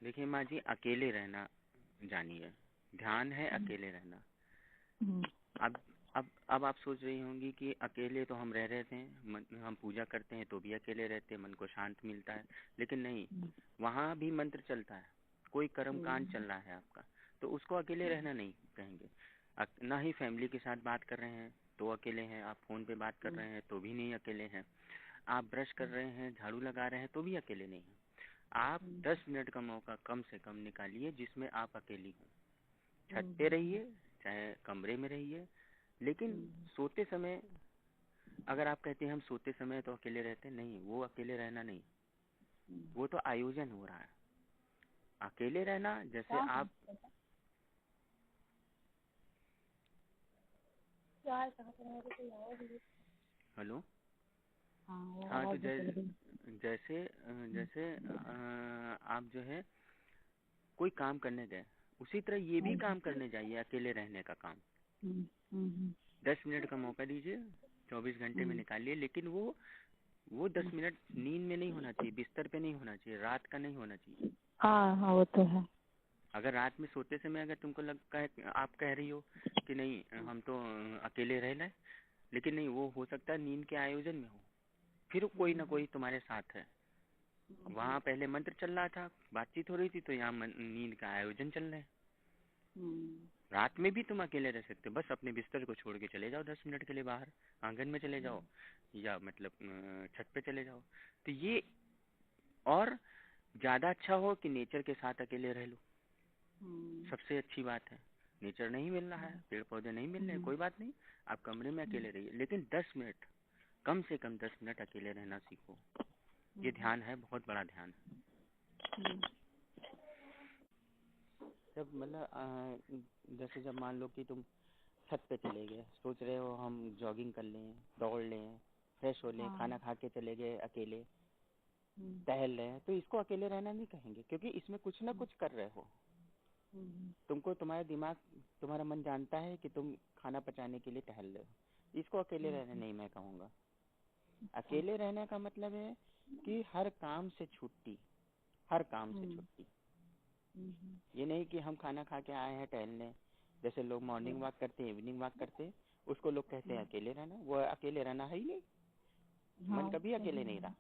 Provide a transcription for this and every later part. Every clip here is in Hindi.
देखिए माँ जी, अकेले रहना जानिए, ध्यान है अकेले रहना। हम्म, अब अब आप सोच रही होंगी कि अकेले तो हम रह रहे थे, हम पूजा करते हैं तो भी अकेले रहते हैं, मन को शांत मिलता है। लेकिन नहीं, वहाँ भी मंत्र चलता है, कोई कर्म कांड चल रहा है आपका, तो उसको अकेले रहना नहीं कहेंगे। ना ही फैमिली के साथ बात कर रहे हैं तो अकेले हैं, आप फ़ोन पे बात कर रहे हैं तो भी नहीं अकेले हैं, आप ब्रश कर रहे हैं, झाड़ू लगा रहे हैं तो भी अकेले नहीं हैं। आप 10 मिनट का मौका कम से कम निकालिए जिसमें आप अकेली हों। छत पे रहिए, चाहे कमरे में रहिए, लेकिन सोते समय, अगर आप कहते हैं हम सोते समय तो अकेले रहते नहीं, वो अकेले रहना नहीं, वो तो आयोजन हो रहा है। अकेले रहना जैसे आप, हेलो, हाँ, तो जैसे जैसे आप जो है कोई काम करने गए, उसी तरह ये भी काम करने जाइए, अकेले रहने का काम। 10 मिनट का मौका दीजिए, 24 घंटे में निकालिए, लेकिन वो 10 मिनट नींद में नहीं होना चाहिए, बिस्तर पे नहीं होना चाहिए, रात का नहीं होना चाहिए। हाँ हाँ वो तो है। अगर रात में सोते समय अगर तुमको लगता है, आप कह रही हो कि नहीं हम तो अकेले रह लें, लेकिन नहीं, वो हो सकता है नींद के आयोजन में हो, फिर कोई ना कोई तुम्हारे साथ है। वहाँ पहले मंत्र चल रहा था, बातचीत हो रही थी, तो यहाँ नींद का आयोजन चल रहे हैं। रात में भी तुम अकेले रह सकते हो, बस अपने बिस्तर को छोड़ के चले जाओ 10 मिनट के लिए बाहर, आंगन में चले जाओ, या मतलब छत पे चले जाओ। तो ये और ज्यादा अच्छा हो कि नेचर के साथ अकेले रह लो, सबसे अच्छी बात है। नेचर नहीं मिल रहा है, पेड़ पौधे नहीं मिल रहे हैं, कोई बात नहीं, आप कमरे में अकेले रहिए, लेकिन 10 मिनट, कम से कम 10 मिनट अकेले रहना सीखो। ये ध्यान है, बहुत बड़ा ध्यान है। जब मतलब जैसे जब मान लो कि तुम छत पे चले गए, सोच रहे हो हम जॉगिंग कर लें, दौड़ लें, फ्रेश हो लें, खाना खा के चले गए अकेले, टहल रहे हैं, तो इसको अकेले रहना नहीं कहेंगे, क्योंकि इसमें कुछ ना कुछ कर रहे हो। तुमको तुम्हारा दिमाग, तुम्हारा मन जानता है कि तुम खाना पचाने के लिए टहल रहे हो, इसको अकेले रहना नहीं मैं कहूँगा। अकेले रहने का मतलब है कि हर काम से छुट्टी, हर काम से छुट्टी। ये नहीं कि हम खाना खा के आए हैं टहलने, जैसे लोग मॉर्निंग वॉक करते हैं, इवनिंग वॉक करते हैं, उसको लोग कहते हैं अकेले रहना। वो अकेले रहना है ही नहीं, मन कभी अकेले नहीं रहा।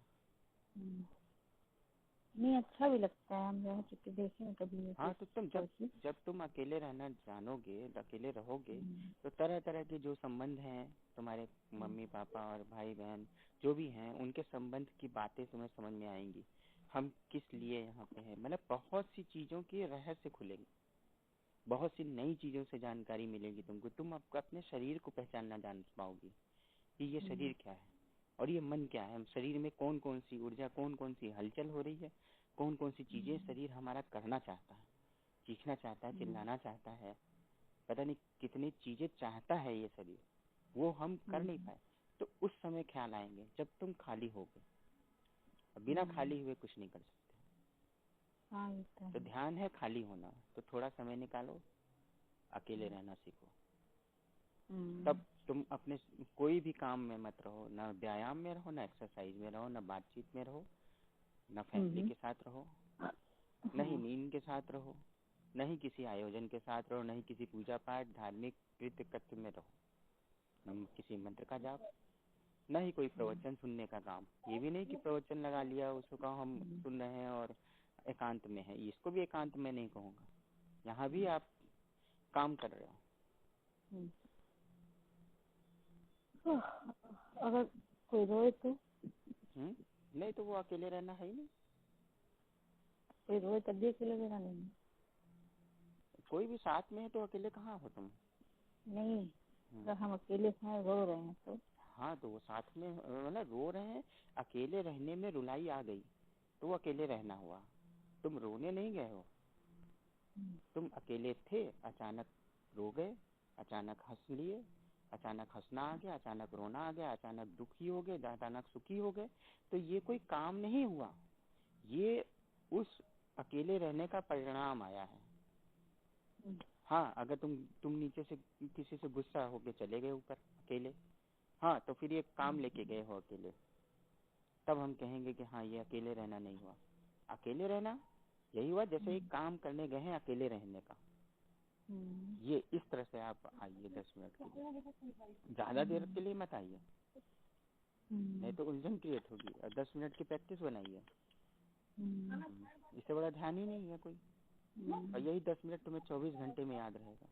नहीं अच्छा भी लगता है, हम रह चुके देखे हैं कभी हाँ, तो तुम ऐसे। जब तुम अकेले रहना जानोगे, अकेले रहोगे, तो तरह तरह के जो संबंध हैं तुम्हारे मम्मी पापा और भाई बहन जो भी हैं, उनके संबंध की बातें तुम्हें समझ में आएंगी। हम किस लिए यहाँ पे हैं, मतलब बहुत सी चीजों के रहस्य खुलेंगे, बहुत सी नई चीजों से जानकारी मिलेगी तुमको। तुम अपने शरीर को पहचानना जान पाओगी कि ये शरीर क्या है और ये मन क्या है, शरीर में कौन कौन सी ऊर्जा, कौन कौन सी हलचल हो रही है, कौन कौन सी चीजें शरीर हमारा करना चाहता है, चीखना चाहता है, चिल्लाना चाहता है, पता नहीं कितनी चीजें चाहता है ये शरीर, वो हम कर नहीं पाए। तो उस समय ख्याल आएंगे जब तुम खाली होगे, बिना खाली हुए कुछ नहीं कर सकते। तो ध्यान है खाली होना, तो थोड़ा समय निकालो, अकेले रहना सीखो। तब तुम अपने कोई भी काम में मत रहो, ना व्यायाम में रहो, ना एक्सरसाइज में रहो, ना बातचीत में रहो, ना फैमिली के साथ रहो, न ही नींद के साथ रहो, न ही किसी आयोजन के साथ रहो, न ही किसी पूजा पाठ धार्मिक कृत्य कृत्य में रहो, न किसी मंत्र का जाप, न ही कोई प्रवचन सुनने का काम। ये भी नहीं कि प्रवचन लगा लिया, उसको कहो हम सुन रहे हैं और एकांत में है, इसको भी एकांत में नहीं कहूँगा, यहाँ भी आप काम कर रहे हो। अगर कोई रोए तो नहीं, तो वो अकेले रहना है ही नहीं। कोई रोए तब भी अकेले रहना नहीं, कोई भी साथ में है तो अकेले कहाँ हो तुम। नहीं अगर हम अकेले हैं रो रहे हैं तो हाँ, तो वो साथ में मतलब रो रहे हैं, अकेले रहने में रुलाई आ गई तो वो अकेले रहना हुआ, तुम रोने नहीं गए हो, तुम अकेले थे, अचानक रो गए, अचानक हंस लिए, अचानक हंसना आ गया, अचानक रोना आ गया, अचानक दुखी हो गए, अचानक सुखी हो गए। तो ये कोई काम नहीं हुआ, ये उस अकेले रहने का परिणाम आया है। हाँ, अगर तुम नीचे से किसी से गुस्सा होके चले गए ऊपर अकेले, हाँ, तो फिर ये काम लेके गए हो अकेले, तब हम कहेंगे कि हाँ ये अकेले रहना नहीं हुआ। अकेले रहना यही हुआ जैसे एक काम करने गए हैं अकेले रहने का, ये इस तरह से आप आइए 10 मिनट के लिए, ज्यादा देर के लिए मत आइए, नहीं तो उलझन क्रिएट होगी। और 10 मिनट की प्रैक्टिस बनाइए, इससे बड़ा ध्यान ही नहीं है कोई। और यही 10 मिनट तुम्हें 24 घंटे में याद रहेगा।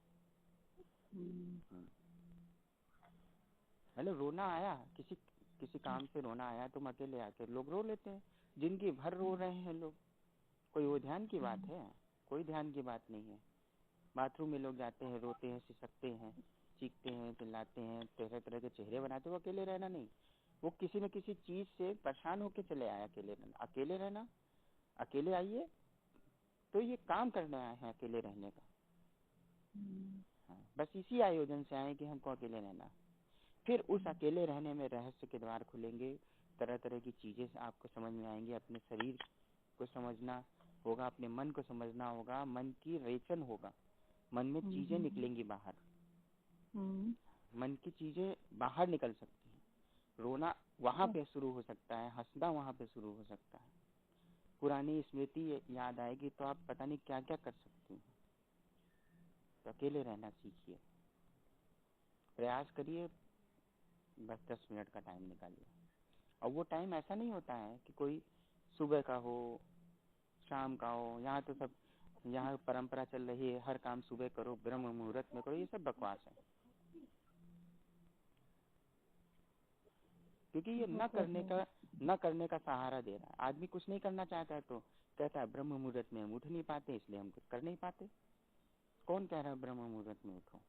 मतलब रोना आया, किसी काम से रोना आया, तुम अकेले आके लोग रो लेते हैं, जिंदगी भर रो रहे हैं लोग, कोई वो ध्यान की बात है? कोई ध्यान की बात नहीं है। बाथरूम में लोग जाते हैं, रोते हैं, सिसकते हैं, चीखते हैं, चिल्लाते हैं, तरह तरह के चेहरे बनाते, वो अकेले रहना नहीं, वो किसी न किसी चीज से परेशान होके चले आए। अकेले रहना, अकेले आइए तो ये काम करने आए हैं अकेले रहने का। हाँ, बस इसी आयोजन से आए कि हमको अकेले रहना। फिर उस अकेले रहने में रहस्य के द्वार खुलेंगे, तरह तरह की चीजें आपको समझ में आएंगी। अपने शरीर को समझना होगा, अपने मन को समझना होगा, मन की रेचन होगा, मन में चीजें निकलेंगी बाहर, मन की चीजें बाहर निकल सकती हैं। रोना वहां पे शुरू हो सकता है, हंसना वहां पे शुरू हो सकता है, पुरानी स्मृति याद आएगी तो आप पता नहीं क्या क्या कर सकती हैं। तो अकेले रहना सीखिए, प्रयास करिए, बस 10 मिनट का टाइम निकालिए। और वो टाइम ऐसा नहीं होता है कि कोई सुबह का हो, शाम का हो। यहाँ तो सब, यहाँ परंपरा चल रही है हर काम सुबह करो, ब्रह्म मुहूर्त में करो, ये सब बकवास है। क्योंकि ये न करने का सहारा दे रहा है। आदमी कुछ नहीं करना चाहता है तो कहता है ब्रह्म मुहूर्त में हम उठ नहीं पाते, इसलिए हम कुछ कर नहीं पाते। कौन कह रहा है ब्रह्म मुहूर्त में उठो?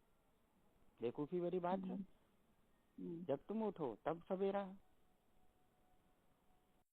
बेवकूफी बड़ी बात है। जब तुम उठो तब सवेरा